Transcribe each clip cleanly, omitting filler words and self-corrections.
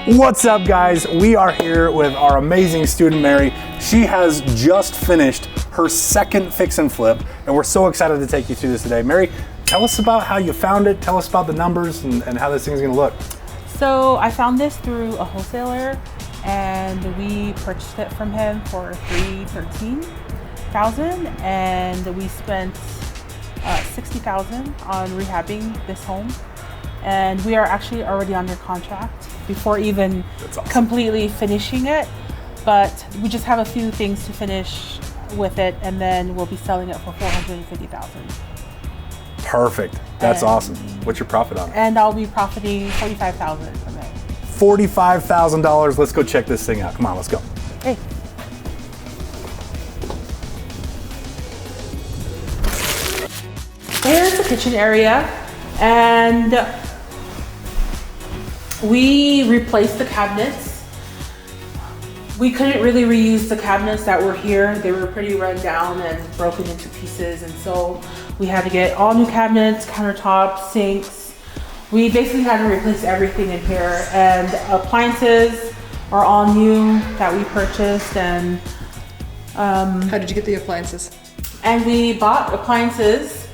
What's up, guys? We are here with our amazing student, Mary. She has just finished her second fix and flip, and we're so excited to take you through this today. Mary, tell us about how you found it. Tell us about the numbers and how this thing's gonna look. So I found this through a wholesaler, and we purchased it from him for $313,000, and we spent $60,000 on rehabbing this home. And we are actually already under contract before even completely finishing it. But we just have a few things to finish with it, and then we'll be selling it for $450,000. Perfect. That's awesome. What's your profit on it? And I'll be profiting $45,000 from it. $45,000. Let's go check this thing out. Come on, let's go. Hey. Here's the kitchen area, and we replaced the cabinets. We couldn't really reuse the cabinets that were here. They were pretty run down and broken into pieces, and so we had to get all new cabinets, countertops, sinks. We basically had to replace everything in here, and appliances are all new that we purchased. And how did you get the appliances? And we bought appliances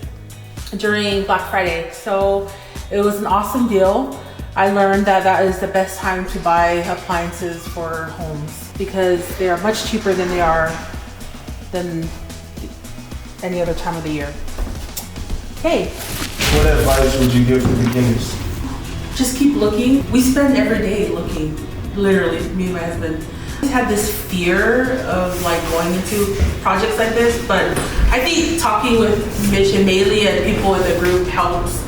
during Black Friday, so it was an awesome deal. I learned that that is the best time to buy appliances for homes because they are much cheaper than they are than any other time of the year. Okay. What advice would you give to beginners? Just keep looking. We spend every day looking, literally, me and my husband. I had this fear of like going into projects like this, but I think talking with Mitch and Maeli and people in the group helps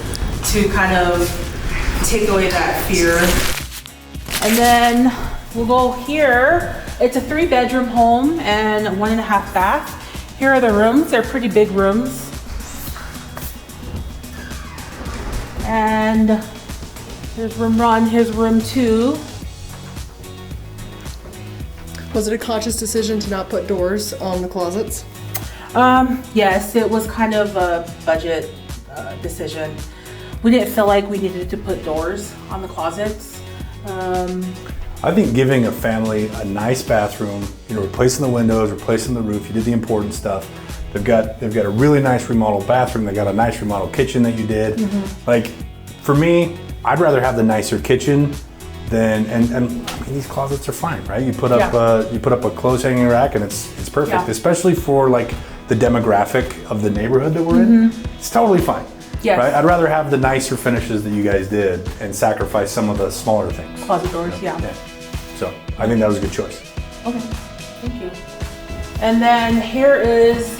to kind of take away that fear. And then we'll go here. It's a 3-bedroom home and 1.5 bath. Here are the rooms. They're pretty big rooms. And here's room 1, here's room 2. Was it a conscious decision to not put doors on the closets? Yes, it was kind of a budget decision. We didn't feel like we needed to put doors on the closets. I think giving a family a nice bathroom, replacing the windows, replacing the roof, you did the important stuff. They've got a really nice remodeled bathroom. They got a nice remodeled kitchen that you did. Mm-hmm. Like for me, I'd rather have the nicer kitchen than and I mean, these closets are fine, right? You put up a clothes hanging rack and it's perfect, especially for like the demographic of the neighborhood that we're in. It's totally fine. Yes. Right? I'd rather have the nicer finishes that you guys did and sacrifice some of the smaller things. Closet doors, yeah. So I think that was a good choice. Okay, thank you. And then here is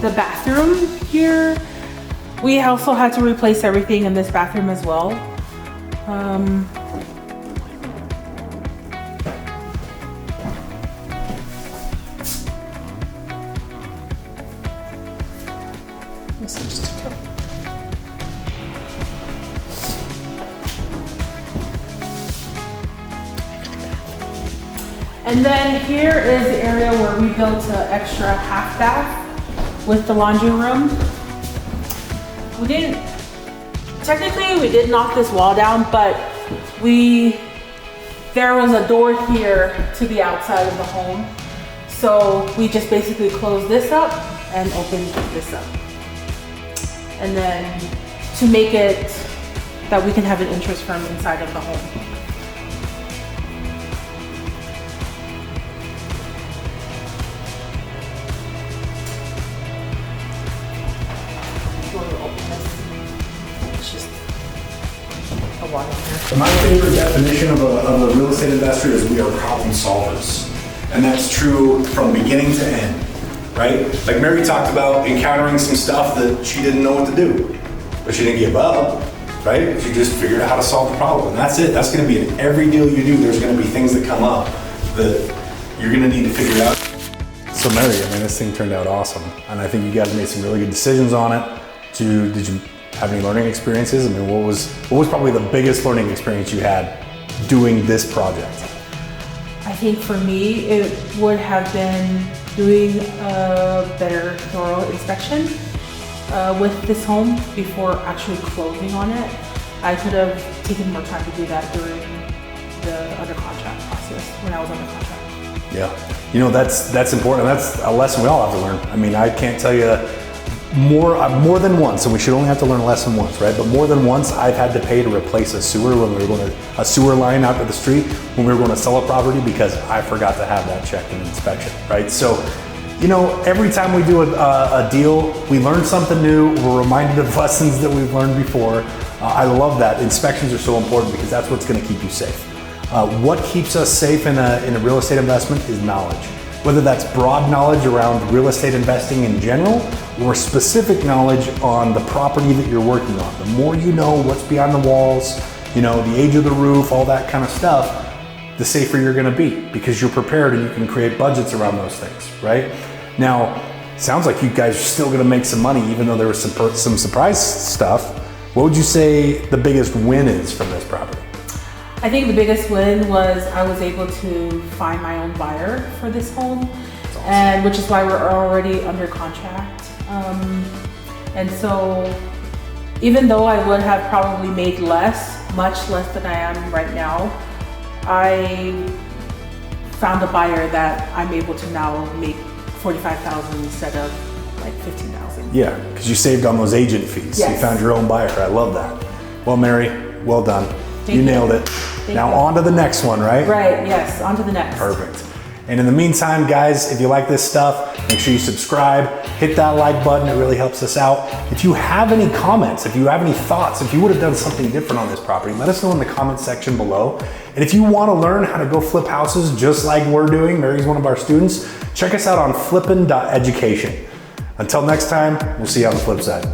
the bathroom here. We also had to replace everything in this bathroom as well. And then here is the area where we built an extra half bath with the laundry room. We did knock this wall down, but there was a door here to the outside of the home. So we just basically closed this up and opened this up. And then to make it that we can have an entrance from inside of the home. My favorite definition of a real estate investor is we are problem solvers. And that's true from beginning to end, right? Like Mary talked about encountering some stuff that she didn't know what to do, but she didn't give up, right? She just figured out how to solve the problem. And that's it. That's gonna be in every deal you do, there's gonna be things that come up that you're gonna need to figure out. So Mary, I mean, this thing turned out awesome. And I think you guys made some really good decisions on it. Did you have any learning experiences? I mean, what was probably the biggest learning experience you had doing this project? I think for me, it would have been doing a better thorough inspection with this home before actually closing on it. I could have taken more time to do that during the under when I was under contract. Yeah, you know, that's important. That's a lesson we all have to learn. I mean, I can't tell you more than once, and we should only have to learn a lesson once, right? But more than once, I've had to pay to replace a sewer when we were going to, a sewer line out to the street when we were going to sell a property because I forgot to have that checked in inspection, right? So, you know, every time we do a deal, we learn something new. We're reminded of lessons that we've learned before. I love that. Inspections are so important because that's what's going to keep you safe. What keeps us safe in a real estate investment is knowledge. Whether that's broad knowledge around real estate investing in general or specific knowledge on the property that you're working on. The more you know what's beyond the walls, you know, the age of the roof, all that kind of stuff, the safer you're gonna be because you're prepared and you can create budgets around those things, right? Now, sounds like you guys are still gonna make some money even though there was some surprise stuff. What would you say the biggest win is from this property? I think the biggest win was I was able to find my own buyer for this home, Awesome. and which is why we're already under contract. And so even though I would have probably made much less than I am right now, I found a buyer that I'm able to now make $45,000 instead of like $15,000. Yeah, because you saved on those agent fees. Yes. You found your own buyer. I love that. Well, Mary, well done. Thank You you. nailed it. Thank Now you. on to the next one, right? Right, yes, on to the next. Perfect. And in the meantime, guys, if you like this stuff, make sure you subscribe, hit that like button, it really helps us out. If you have any comments, if you have any thoughts, if you would have done something different on this property, let us know in the comment section below. And if you want to learn how to go flip houses just like we're doing, Mary's one of our students, check us out on flippin.education. Until next time, we'll see you on the flip side.